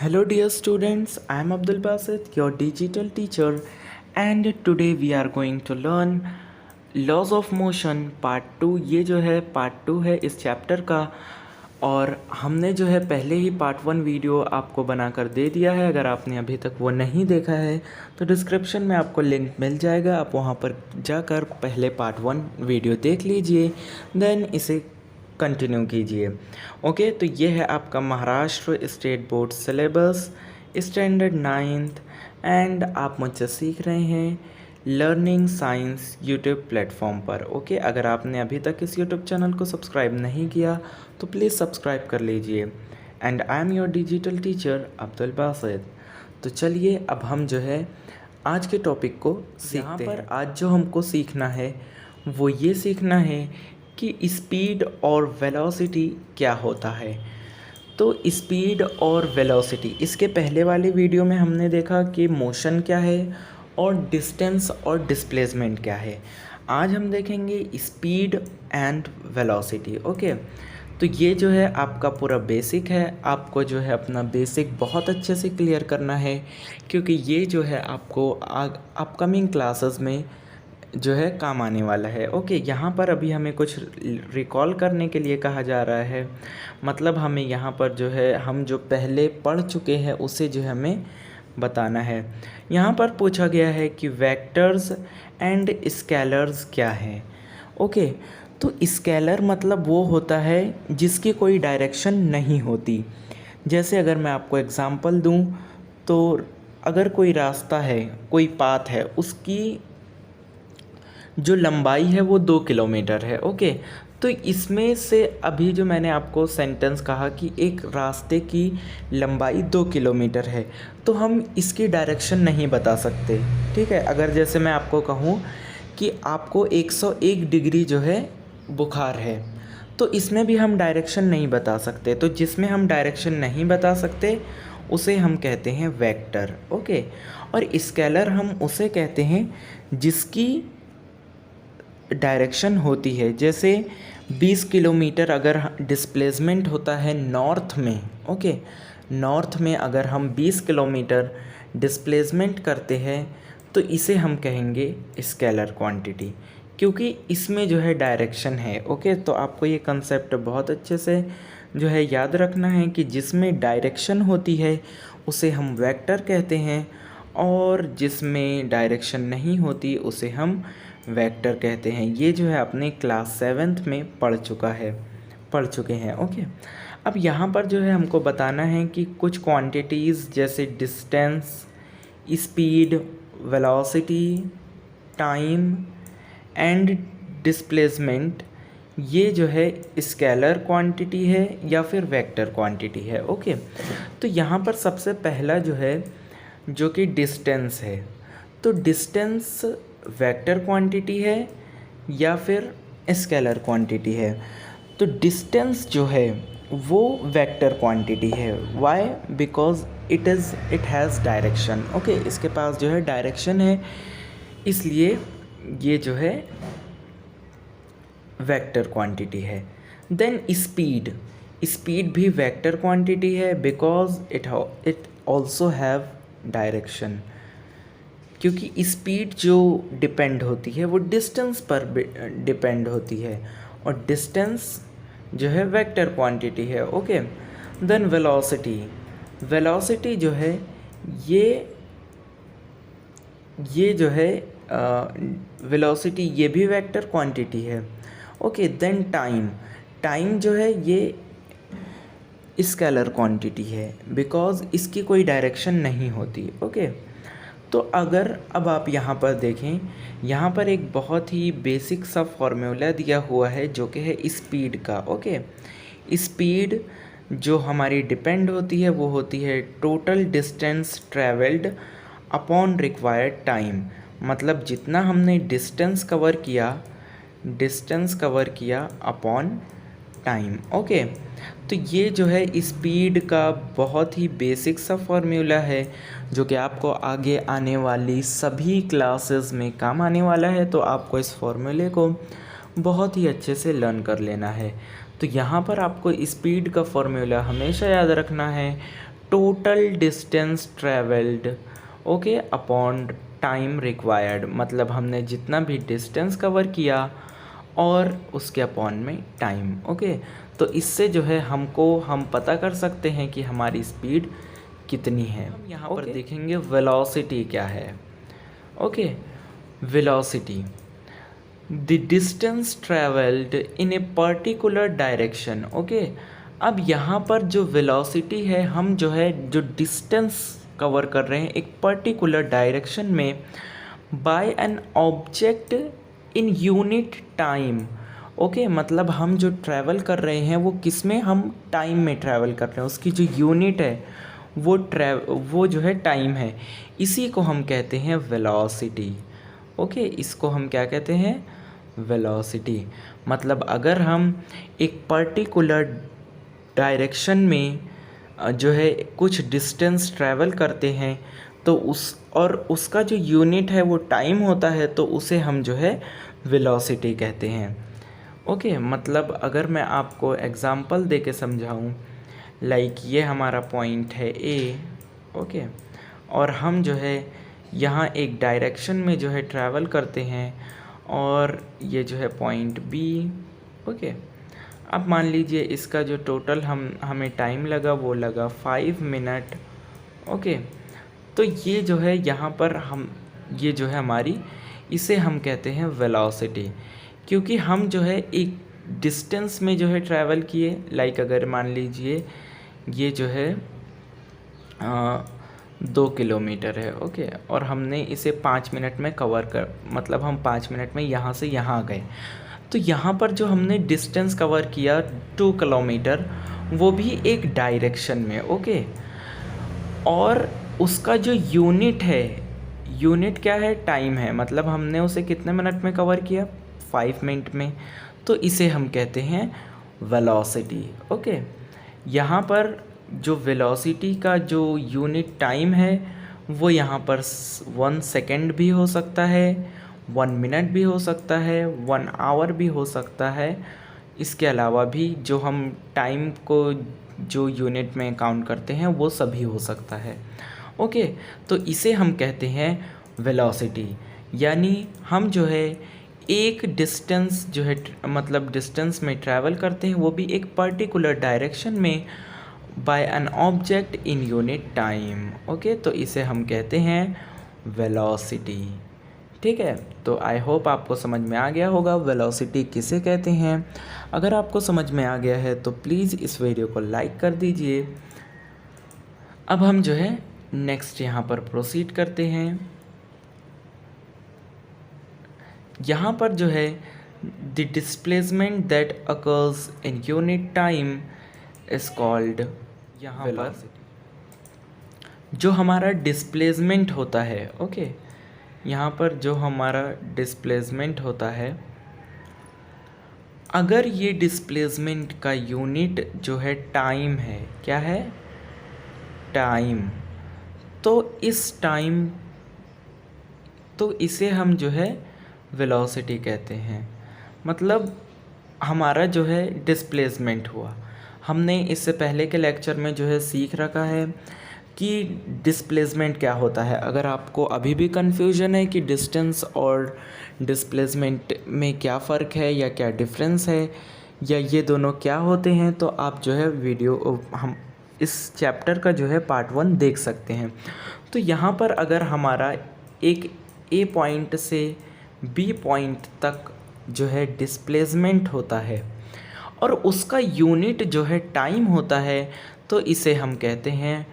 Hello, dear students. I am Abdul Basit, your digital teacher, and today we are going to learn Laws of Motion Part 2. ये जो है Part 2 है इस chapter का, और हमने जो है पहले ही Part 1 वीडियो आपको बनाकर दे दिया है। अगर आपने अभी तक वो नहीं देखा है तो डिस्क्रिप्शन में आपको लिंक मिल जाएगा, आप वहाँ पर जाकर पहले Part 1 वीडियो देख लीजिए, देन इसे कंटिन्यू कीजिए। ओके, तो ये है आपका Maharashtra state board syllabus standard 9th, and आप मुझसे सीख रहे हैं लर्निंग साइंस यूट्यूब प्लेटफॉर्म पर। ओके, अगर आपने अभी तक इस यूट्यूब चैनल को सब्सक्राइब नहीं किया तो प्लीज़ सब्सक्राइब कर लीजिए। And I am your digital teacher Abdul Basit. तो चलिए अब हम जो है आज के टॉपिक को सीखते हैं। आज जो हमको सीखना है वो ये सीखना है कि स्पीड और वेलोसिटी क्या होता है। तो स्पीड और वेलोसिटी, इसके पहले वाले वीडियो में हमने देखा कि मोशन क्या है और डिस्टेंस और डिस्प्लेसमेंट क्या है। आज हम देखेंगे स्पीड एंड वेलोसिटी। ओके, तो ये जो है आपका पूरा बेसिक है, आपको जो है अपना बेसिक बहुत अच्छे से क्लियर करना है, क्योंकि ये जो है आपको अपकमिंग क्लासेस में जो है काम आने वाला है। ओके, यहाँ पर अभी हमें कुछ रिकॉल करने के लिए कहा जा रहा है, मतलब हमें यहाँ पर जो है हम जो पहले पढ़ चुके हैं उसे जो है हमें बताना है। यहाँ पर पूछा गया है कि वेक्टर्स एंड स्केलर्स क्या हैं। ओके, तो स्केलर मतलब वो होता है जिसकी कोई डायरेक्शन नहीं होती। जैसे अगर मैं आपको एग्जांपल दूँ तो अगर कोई रास्ता है, कोई पाथ है, उसकी जो लंबाई है वो 2 किलोमीटर है। ओके, तो इसमें से अभी जो मैंने आपको सेंटेंस कहा कि एक रास्ते की लंबाई 2 किलोमीटर है, तो हम इसकी डायरेक्शन नहीं बता सकते। ठीक है, अगर जैसे मैं आपको कहूँ कि आपको 101 डिग्री जो है बुखार है, तो इसमें भी हम डायरेक्शन नहीं बता सकते। तो जिसमें हम डायरेक्शन नहीं बता सकते उसे हम कहते हैं वेक्टर। ओके, और स्केलर हम उसे कहते हैं जिसकी डायरेक्शन होती है। जैसे 20 किलोमीटर अगर डिस्प्लेसमेंट होता है नॉर्थ में, ओके, नॉर्थ में अगर हम 20 किलोमीटर डिस्प्लेसमेंट करते हैं तो इसे हम कहेंगे स्केलर क्वांटिटी, क्योंकि इसमें जो है डायरेक्शन है। ओके, तो आपको ये कंसेप्ट बहुत अच्छे से जो है याद रखना है कि जिसमें डायरेक्शन होती है उसे हम वेक्टर कहते हैं, और जिसमें डायरेक्शन नहीं होती उसे हम वेक्टर कहते हैं। ये जो है अपने क्लास 7th में पढ़ चुके हैं। ओके, अब यहाँ पर जो है हमको बताना है कि कुछ क्वांटिटीज़ जैसे distance, speed, velocity, time and displacement, ये जो है स्केलर क्वांटिटी है या फिर वेक्टर क्वांटिटी है। ओके, तो यहाँ पर सबसे पहला जो है जो कि डिस्टेंस है, तो डिस्टेंस वेक्टर क्वांटिटी है या फिर स्केलर क्वांटिटी है। तो डिस्टेंस जो है वो वेक्टर क्वांटिटी है। Why? Because it has direction. Okay, इसके पास जो है डायरेक्शन है, इसलिए ये जो है वेक्टर क्वांटिटी है। देन स्पीड भी वेक्टर क्वांटिटी है, because it also have direction, क्योंकि स्पीड जो डिपेंड होती है वो डिस्टेंस पर डिपेंड होती है, और डिस्टेंस जो है वेक्टर क्वांटिटी है। ओके, देन वेलोसिटी जो है ये जो है वेलोसिटी ये भी वेक्टर क्वांटिटी है। ओके, देन टाइम जो है ये स्केलर क्वांटिटी है, बिकॉज इसकी कोई डायरेक्शन नहीं होती। ओके, तो अगर अब आप यहाँ पर देखें, यहाँ पर एक बहुत ही बेसिक सा फॉर्मूला दिया हुआ है जो कि है स्पीड का। ओके, स्पीड जो हमारी डिपेंड होती है वो होती है total distance travelled upon required time, मतलब जितना हमने डिस्टेंस कवर किया अपॉन टाइम। ओके, तो ये जो है स्पीड का बहुत ही बेसिक सा फॉर्मूला है जो कि आपको आगे आने वाली सभी क्लासेस में काम आने वाला है। तो आपको इस फॉर्मूले को बहुत ही अच्छे से लर्न कर लेना है। तो यहाँ पर आपको स्पीड का फॉर्मूला हमेशा याद रखना है, total distance travelled okay upon time required, मतलब हमने जितना भी डिस्टेंस कवर किया और उसके अपॉन में टाइम। ओके, तो इससे जो है हम पता कर सकते हैं कि हमारी स्पीड कितनी है। हम यहाँ पर देखेंगे वेलोसिटी क्या है। Okay, velocity the distance travelled in a particular direction. Okay, अब यहाँ पर जो वेलोसिटी है, हम जो डिस्टेंस कवर कर रहे हैं एक पर्टिकुलर डायरेक्शन में by an object in unit time. Okay, मतलब हम जो ट्रैवल कर रहे हैं वो किस में, हम टाइम में ट्रैवल कर रहे हैं, उसकी जो यूनिट है वो जो है टाइम है, इसी को हम कहते हैं वेलोसिटी। ओके, इसको हम क्या कहते हैं, वेलोसिटी। मतलब अगर हम एक पर्टिकुलर डायरेक्शन में जो है कुछ डिस्टेंस ट्रैवल करते हैं तो उसका जो यूनिट है वो टाइम होता है, तो उसे हम जो है वेलोसिटी कहते हैं। ओके, मतलब अगर मैं आपको एग्जांपल दे के समझाऊँ, लाइक ये हमारा पॉइंट है ए। ओके, और हम जो है यहाँ एक डायरेक्शन में जो है ट्रैवल करते हैं और ये जो है पॉइंट बी। ओके, अब मान लीजिए इसका जो टोटल हमें टाइम लगा वो लगा 5 मिनट। ओके, तो ये जो है यहाँ पर ये जो है हमारी, इसे हम कहते हैं वेलोसिटी, क्योंकि हम जो है एक डिस्टेंस में जो है ट्रैवल किए। लाइक अगर मान लीजिए ये जो है 2 किलोमीटर है। ओके, और हमने इसे 5 मिनट में कवर मतलब हम 5 मिनट में यहाँ से यहाँ आ गए, तो यहाँ पर जो हमने डिस्टेंस कवर किया 2 किलोमीटर, वो भी एक डायरेक्शन में। ओके, और उसका जो यूनिट है, यूनिट क्या है, टाइम है, मतलब हमने उसे कितने मिनट में कवर किया, 5 मिनट में, तो इसे हम कहते हैं वेलोसिटी। ओके, यहाँ पर जो वेलोसिटी का जो यूनिट टाइम है वो यहाँ पर 1 सेकेंड भी हो सकता है, 1 मिनट भी हो सकता है, 1 आवर भी हो सकता है। इसके अलावा भी जो हम टाइम को जो यूनिट में काउंट करते हैं वो सभी हो सकता है। ओके, तो इसे हम कहते हैं वेलोसिटी। यानी हम जो है एक डिस्टेंस जो है मतलब डिस्टेंस में ट्रैवल करते हैं, वो भी एक पर्टिकुलर डायरेक्शन में by an object in unit time. Okay, तो इसे हम कहते हैं वेलोसिटी। ठीक है, तो आई होप आपको समझ में आ गया होगा वेलोसिटी किसे कहते हैं। अगर आपको समझ में आ गया है तो प्लीज़ इस वीडियो को लाइक कर दीजिए। अब हम जो है नेक्स्ट यहाँ पर प्रोसीड करते हैं। यहाँ पर जो है the displacement that occurs in unit time is called, यहाँ पर जो हमारा डिस्प्लेसमेंट होता है। ओके, यहाँ पर जो हमारा डिस्प्लेसमेंट होता है, अगर ये डिस्प्लेसमेंट का यूनिट जो है टाइम है, क्या है, टाइम, तो इसे हम जो है वेलोसिटी कहते हैं। मतलब हमारा जो है डिस्प्लेसमेंट हुआ। हमने इससे पहले के लेक्चर में जो है सीख रखा है कि डिस्प्लेसमेंट क्या होता है। अगर आपको अभी भी कन्फ्यूजन है कि डिस्टेंस और डिस्प्लेसमेंट में क्या फ़र्क है या क्या डिफरेंस है या ये दोनों क्या होते हैं, तो आप जो है हम इस चैप्टर का जो है पार्ट 1 देख सकते हैं। तो यहाँ पर अगर हमारा एक ए पॉइंट से बी पॉइंट तक जो है डिस्प्लेसमेंट होता है और उसका यूनिट जो है टाइम होता है, तो इसे हम कहते हैं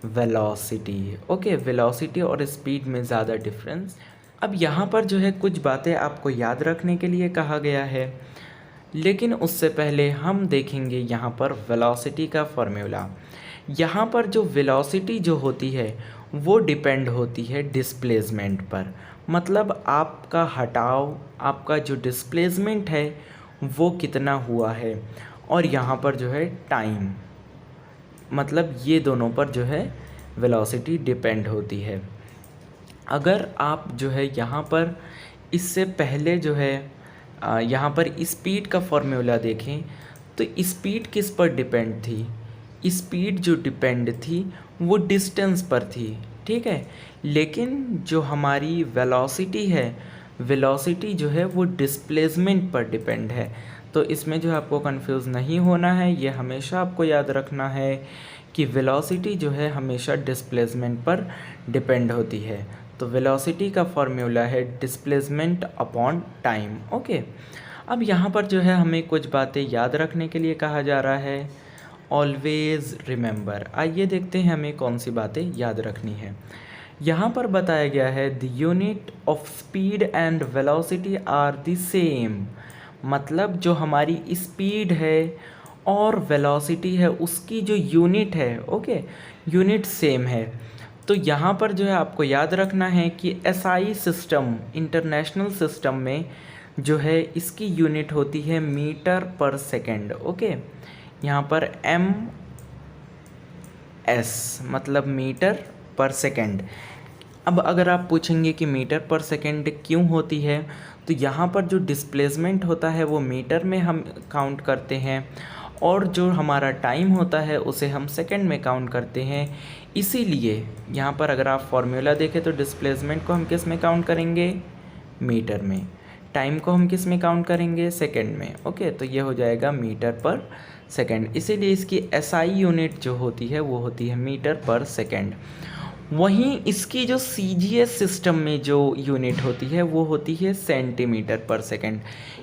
वेलोसिटी। ओके, वेलोसिटी और स्पीड में ज़्यादा डिफरेंस। अब यहाँ पर जो है कुछ बातें आपको याद रखने के लिए कहा गया है, लेकिन उससे पहले हम देखेंगे यहाँ पर वेलोसिटी का फॉर्मूला। यहाँ पर जो वेलोसिटी जो होती है वो डिपेंड होती है डिस्प्लेसमेंट पर। मतलब आपका हटाव, आपका जो डिस्प्लेसमेंट है वो कितना हुआ है, और यहाँ पर जो है टाइम, मतलब ये दोनों पर जो है वेलोसिटी डिपेंड होती है। अगर आप जो है यहाँ पर इससे पहले जो है यहाँ पर स्पीड का फॉर्मूला देखें, तो स्पीड किस पर डिपेंड थी, स्पीड जो डिपेंड थी वो डिस्टेंस पर थी, ठीक है। लेकिन जो हमारी वेलोसिटी है, वेलोसिटी जो है वो डिस्प्लेसमेंट पर डिपेंड है। तो इसमें जो है आपको कंफ्यूज नहीं होना है, ये हमेशा आपको याद रखना है कि वेलोसिटी जो है हमेशा डिस्प्लेसमेंट पर डिपेंड होती है। तो वेलोसिटी का फॉर्मूला है डिस्प्लेसमेंट अपॉन टाइम, ओके। अब यहाँ पर जो है हमें कुछ बातें याद रखने के लिए कहा जा रहा है, ऑलवेज रिमेंबर। आइए देखते हैं हमें कौन सी बातें याद रखनी है। यहाँ पर बताया गया है the unit of speed and velocity are the same, मतलब जो हमारी स्पीड है और वेलोसिटी है उसकी जो यूनिट है, ओके, यूनिट सेम है। तो यहाँ पर जो है आपको याद रखना है कि एसआई सिस्टम, इंटरनेशनल सिस्टम में जो है इसकी यूनिट होती है मीटर पर सेकेंड, ओके। यहाँ पर एम एस मतलब मीटर पर सेकेंड। अब अगर आप पूछेंगे कि मीटर पर सेकेंड क्यों होती है, तो यहाँ पर जो डिस्प्लेसमेंट होता है वो मीटर में हम काउंट करते हैं और जो हमारा टाइम होता है उसे हम सेकंड में काउंट करते हैं। इसीलिए यहाँ पर अगर आप फॉर्मूला देखें तो डिस्प्लेसमेंट को हम किस में काउंट करेंगे, मीटर में। टाइम को हम किस में काउंट करेंगे, सेकंड में, ओके। तो ये हो जाएगा मीटर पर सेकंड। इसीलिए इसकी एसआई यूनिट जो होती है वो होती है मीटर पर सेकंड। वहीं इसकी जो सीजीएस सिस्टम में जो यूनिट होती है वो होती है सेंटीमीटर पर सेकंड।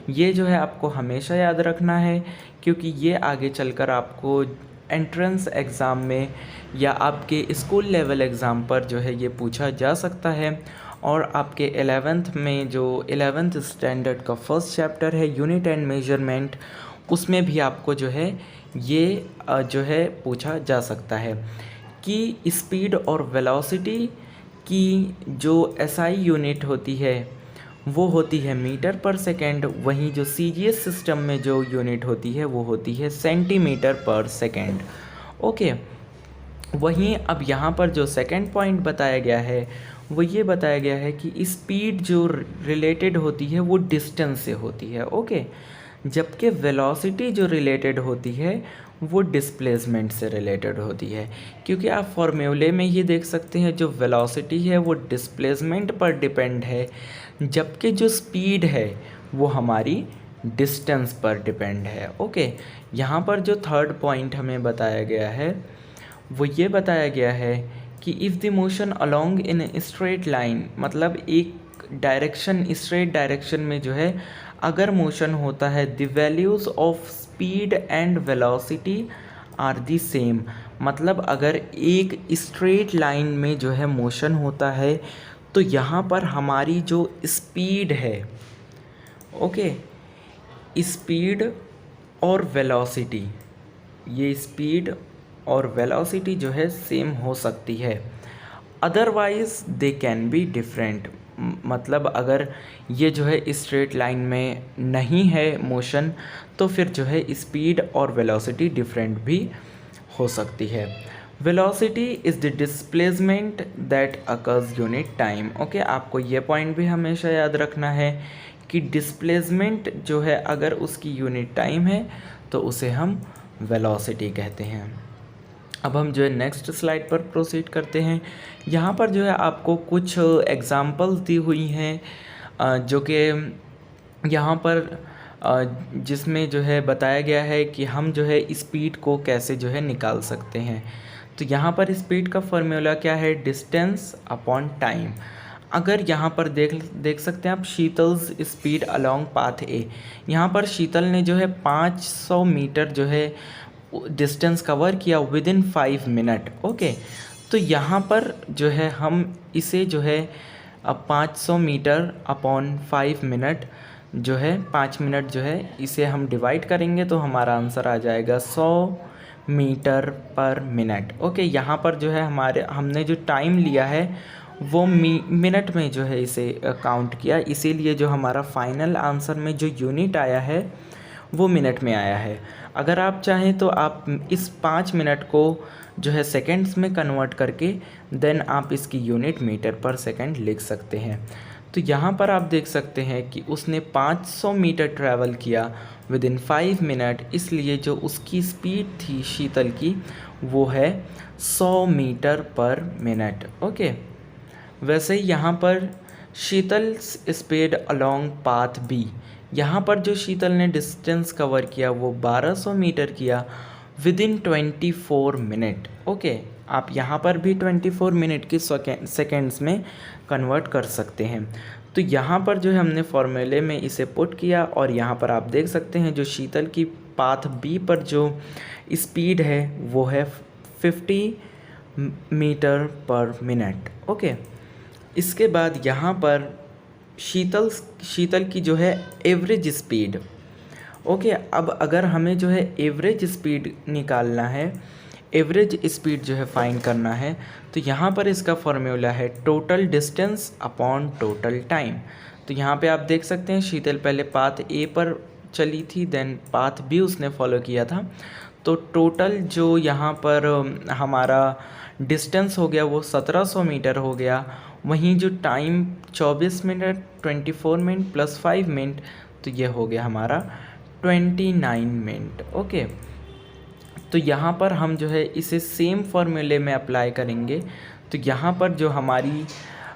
ये जो है आपको हमेशा याद रखना है, क्योंकि ये आगे चलकर आपको एंट्रेंस एग्ज़ाम में या आपके स्कूल लेवल एग्ज़ाम पर जो है ये पूछा जा सकता है। और आपके 11th में जो 11th स्टैंडर्ड का फर्स्ट चैप्टर है यूनिट एंड मेजरमेंट, उसमें भी आपको जो है ये जो है पूछा जा सकता है कि स्पीड और वेलोसिटी की जो एसआई यूनिट होती है वो होती है मीटर पर सेकेंड, वहीं जो सीजीएस सिस्टम में जो यूनिट होती है वो होती है सेंटीमीटर पर सेकेंड, ओके। वहीं अब यहाँ पर जो सेकंड पॉइंट बताया गया है वो ये बताया गया है कि स्पीड जो रिलेटेड होती है वो डिस्टेंस से होती है, ओके, जबकि वेलोसिटी जो रिलेटेड होती है वो डिस्प्लेसमेंट से रिलेटेड होती है। क्योंकि आप फॉर्मूले में ये देख सकते हैं जो वेलोसिटी है वो डिस्प्लेसमेंट पर डिपेंड है, जबकि जो स्पीड है वो हमारी डिस्टेंस पर डिपेंड है, ओके। यहाँ पर जो थर्ड पॉइंट हमें बताया गया है वो ये बताया गया है कि if the motion along in straight line, मतलब एक डायरेक्शन, स्ट्रेट डायरेक्शन में जो है अगर मोशन होता है, the values of speed and velocity are the same, मतलब अगर एक स्ट्रेट लाइन में जो है मोशन होता है तो यहाँ पर हमारी जो स्पीड है, ओके, स्पीड और वेलोसिटी, ये स्पीड और वेलोसिटी जो है सेम हो सकती है, otherwise they can be different. मतलब अगर ये जो है स्ट्रेट लाइन में नहीं है मोशन तो फिर जो है स्पीड और वेलोसिटी डिफरेंट भी हो सकती है। Velocity is the displacement that occurs unit time, okay. आपको ये पॉइंट भी हमेशा याद रखना है कि डिस्प्लेसमेंट जो है अगर उसकी यूनिट टाइम है तो उसे हम वेलोसिटी कहते हैं। अब हम जो है नेक्स्ट स्लाइड पर प्रोसीड करते हैं। यहाँ पर जो है आपको कुछ एग्जांपल्स दी हुई हैं जो कि यहाँ पर जिसमें जो है बताया गया है कि हम जो है स्पीड को कैसे जो है निकाल सकते हैं। तो यहाँ पर स्पीड का फॉर्मूला क्या है, डिस्टेंस अपॉन टाइम। अगर यहाँ पर देख सकते हैं आप शीतल्स स्पीड अलोंग पाथ ए, यहाँ पर शीतल ने जो है 500 मीटर जो है डिस्टेंस कवर किया विद इन 5 मिनट, ओके। तो यहाँ पर जो है हम इसे जो है अब 500 मीटर अपॉन 5 मिनट जो है 5 मिनट जो है इसे हम डिवाइड करेंगे तो हमारा आंसर आ जाएगा 100 मीटर पर मिनट, ओके। यहाँ पर जो है हमने जो टाइम लिया है वो मिनट में जो है इसे काउंट किया, इसीलिए जो हमारा फाइनल आंसर में जो यूनिट आया है वो मिनट में आया है। अगर आप चाहें तो आप इस 5 मिनट को जो है सेकंड्स में कन्वर्ट करके देन आप इसकी यूनिट मीटर पर सेकंड लिख सकते हैं। तो यहाँ पर आप देख सकते हैं कि उसने 500 मीटर ट्रैवल किया विद इन 5 मिनट, इसलिए जो उसकी स्पीड थी शीतल की वो है 100 मीटर पर मिनट। ओके, वैसे ही यहाँ पर शीतल स्पीड अलोंग पाथ बी, यहाँ पर जो शीतल ने डिस्टेंस कवर किया वो 1200 मीटर किया विद इन 24 मिनट। ओके, आप यहाँ पर भी 24 मिनट की सेकेंड्स में कन्वर्ट कर सकते हैं। तो यहाँ पर जो है हमने फॉर्मूले में इसे पुट किया और यहाँ पर आप देख सकते हैं जो शीतल की पाथ बी पर जो स्पीड है वो है 50 मीटर पर मिनट। ओके, इसके बाद यहाँ पर शीतल की जो है एवरेज स्पीड। ओके, अब अगर हमें जो है एवरेज स्पीड निकालना है, एवरेज स्पीड जो है फाइंड करना है, तो यहाँ पर इसका फॉर्मूला है total distance upon total time. तो यहाँ पे आप देख सकते हैं शीतल पहले पाथ ए पर चली थी, देन पाथ बी उसने फॉलो किया था। तो टोटल जो यहाँ पर हमारा डिस्टेंस हो गया वो 1700 मीटर हो गया। वहीं जो time 24 minute 24 minute plus 5 minute, तो ये हो गया हमारा 29 मिनट। ओके, तो यहाँ पर हम जो है इसे सेम फॉर्मूले में अप्लाई करेंगे। तो यहाँ पर जो हमारी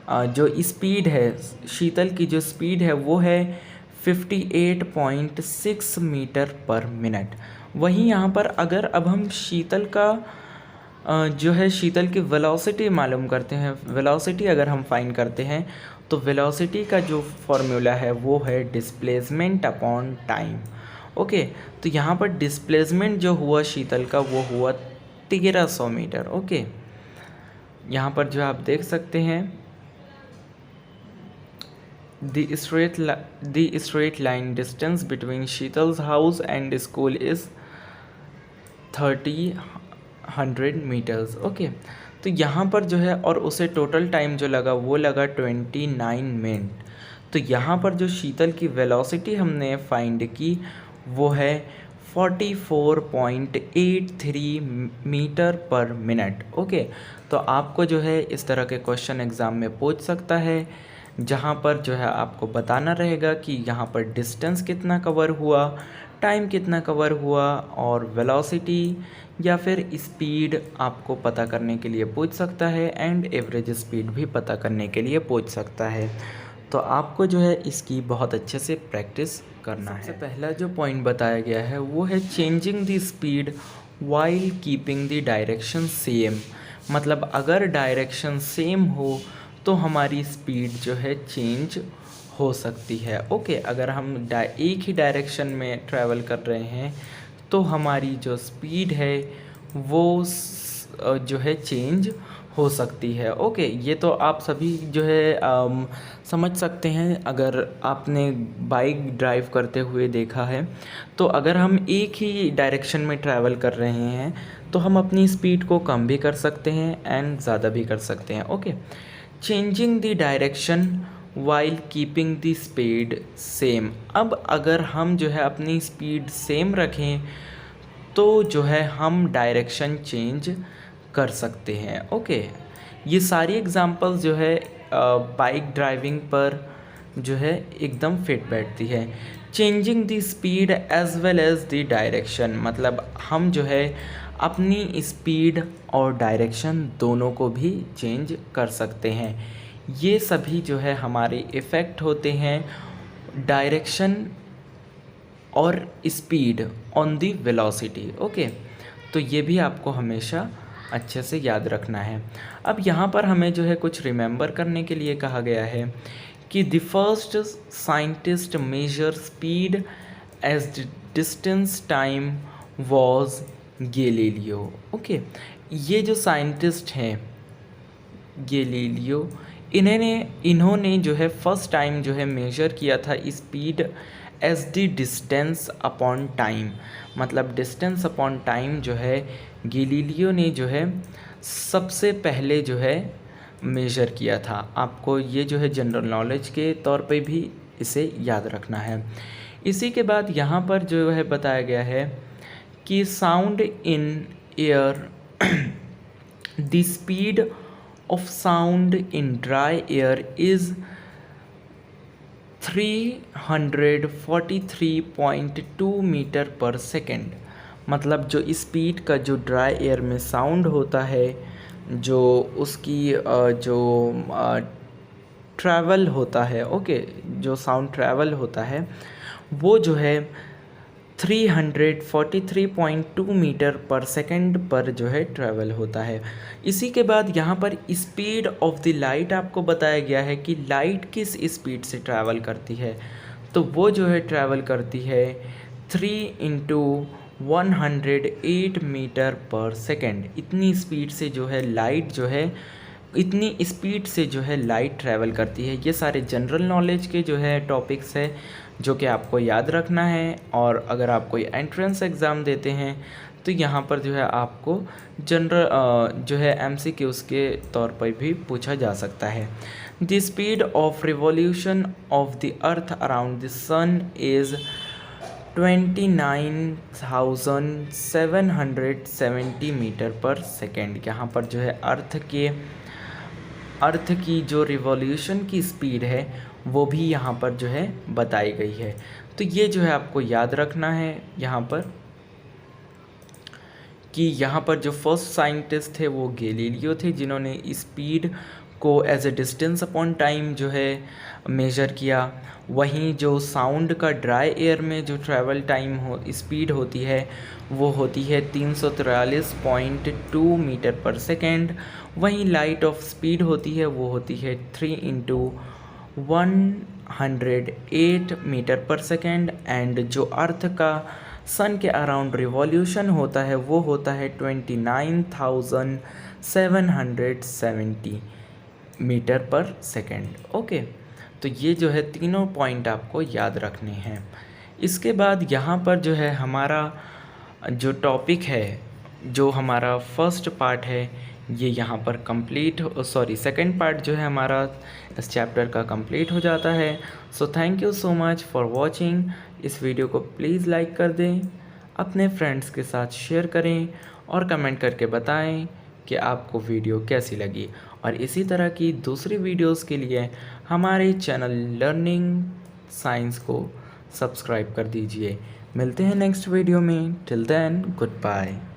जो स्पीड है, शीतल की जो स्पीड है वो है 58.6 मीटर पर मिनट। वहीं यहाँ पर अगर अब हम शीतल का जो है शीतल की वेलोसिटी मालूम करते हैं, वेलोसिटी अगर हम फाइंड करते हैं, तो वेलोसिटी का जो फॉर्मूला है वो है डिस्प्लेसमेंट अपॉन टाइम। ओके, तो यहाँ पर डिस्प्लेसमेंट जो हुआ शीतल का वो हुआ 1300 मीटर। ओके, यहाँ पर जो आप देख सकते हैं the straight line distance between Sheetal's house and school is 30 meters. Okay, तो यहाँ पर जो है और उसे टोटल टाइम जो लगा वो लगा 29 मिनट। तो यहाँ पर जो शीतल की वेलोसिटी हमने फाइंड की वो है 44.83 मीटर पर मिनट। ओके, तो आपको जो है इस तरह के क्वेश्चन एग्ज़ाम में पूछ सकता है, जहाँ पर जो है आपको बताना रहेगा कि यहाँ पर डिस्टेंस कितना कवर हुआ, टाइम कितना कवर हुआ और वेलोसिटी या फिर स्पीड आपको पता करने के लिए पूछ सकता है, एंड एवरेज स्पीड भी पता करने के लिए पूछ सकता है। तो आपको जो है इसकी बहुत अच्छे से प्रैक्टिस करना है। सबसे पहला जो पॉइंट बताया गया है वो है changing the speed while keeping the direction same. मतलब अगर डायरेक्शन सेम हो तो हमारी स्पीड जो है चेंज हो सकती है। ओके, अगर हम एक ही डायरेक्शन में ट्रैवल कर रहे हैं तो हमारी जो स्पीड है वो जो है चेंज हो सकती है। ओके, ये तो आप सभी जो है समझ सकते हैं अगर आपने बाइक ड्राइव करते हुए देखा है। तो अगर हम एक ही डायरेक्शन में ट्रैवल कर रहे हैं तो हम अपनी स्पीड को कम भी कर सकते हैं एंड ज़्यादा भी कर सकते हैं। Okay, changing the direction while keeping the speed same. अब अगर हम जो है अपनी स्पीड सेम रखें तो जो है हम डायरेक्शन चेंज कर सकते हैं। ओके, ये सारी एग्जांपल्स जो है बाइक ड्राइविंग पर जो है एकदम फिट बैठती है। Changing the speed as well as the direction, मतलब हम जो है अपनी स्पीड और डायरेक्शन दोनों को भी चेंज कर सकते हैं। ये सभी जो है हमारे इफ़ेक्ट होते हैं डायरेक्शन और speed on the velocity. Okay, तो ये भी आपको हमेशा अच्छे से याद रखना है। अब यहाँ पर हमें जो है कुछ रिमेंबर करने के लिए कहा गया है कि the first scientist measure speed as distance time was Galileo. Okay, ये जो साइंटिस्ट हैं गैलीलियो, इन्होंने जो है फर्स्ट टाइम जो है मेजर किया था speed as the distance upon time. मतलब डिस्टेंस अपॉन टाइम जो है गैलीलियो ने जो है सबसे पहले जो है मेजर किया था। आपको ये जो है जनरल नॉलेज के तौर पे भी इसे याद रखना है। इसी के बाद यहाँ पर जो है बताया गया है कि sound in air the speed of sound in dry air is 343.2 meter per second. मतलब जो स्पीड का जो ड्राई एयर में साउंड होता है, जो उसकी जो ट्रैवल होता है, ओके, जो साउंड ट्रैवल होता है वो जो है 343.2 मीटर पर सेकेंड पर जो है ट्रैवल होता है। इसी के बाद यहाँ पर स्पीड ऑफ द लाइट आपको बताया गया है कि लाइट किस स्पीड से ट्रैवल करती है। तो वो जो है ट्रैवल करती है 3 × 108 मीटर पर सेकेंड। इतनी स्पीड से जो है लाइट जो है, इतनी स्पीड से जो है लाइट ट्रैवल करती है। ये सारे जनरल नॉलेज के जो है टॉपिक्स है जो कि आपको याद रखना है। और अगर आप कोई एंट्रेंस एग्ज़ाम देते हैं तो यहाँ पर जो है आपको जनरल जो है MCQs के तौर पर भी पूछा जा सकता है। The speed of revolution of the earth around the sun is 29,770 meter per second. यहाँ पर जो है अर्थ की जो रिवॉल्यूशन की स्पीड है वो भी यहाँ पर जो है बताई गई है। तो ये जो है आपको याद रखना है यहाँ पर कि यहाँ पर जो फर्स्ट साइंटिस्ट थे वो गैलीलियो थे, जिन्होंने स्पीड को as a distance upon time जो है मेजर किया। वहीं जो साउंड का ड्राई एयर में जो ट्रैवल टाइम स्पीड होती है वो होती है 343.2 मीटर पर सेकेंड। वहीं लाइट ऑफ स्पीड होती है वो होती है 3 × 108 मीटर पर सेकेंड। एंड जो अर्थ का सन के अराउंड रिवॉल्यूशन होता है वो होता है 29,770 मीटर पर सेकेंड। ओके, तो ये जो है तीनों पॉइंट आपको याद रखने हैं। इसके बाद यहाँ पर जो है हमारा जो टॉपिक है, जो हमारा फर्स्ट पार्ट है, ये यहाँ पर सेकंड पार्ट जो है हमारा इस चैप्टर का कंप्लीट हो जाता है। So thank you so much for watching. इस वीडियो को प्लीज़ लाइक कर दें, अपने फ्रेंड्स के साथ शेयर करें और कमेंट करके बताएं कि आपको वीडियो कैसी लगी। और इसी तरह की दूसरी वीडियोस के लिए हमारे चैनल लर्निंग साइंस को सब्सक्राइब कर दीजिए। मिलते हैं नेक्स्ट वीडियो में। Till then, good bye.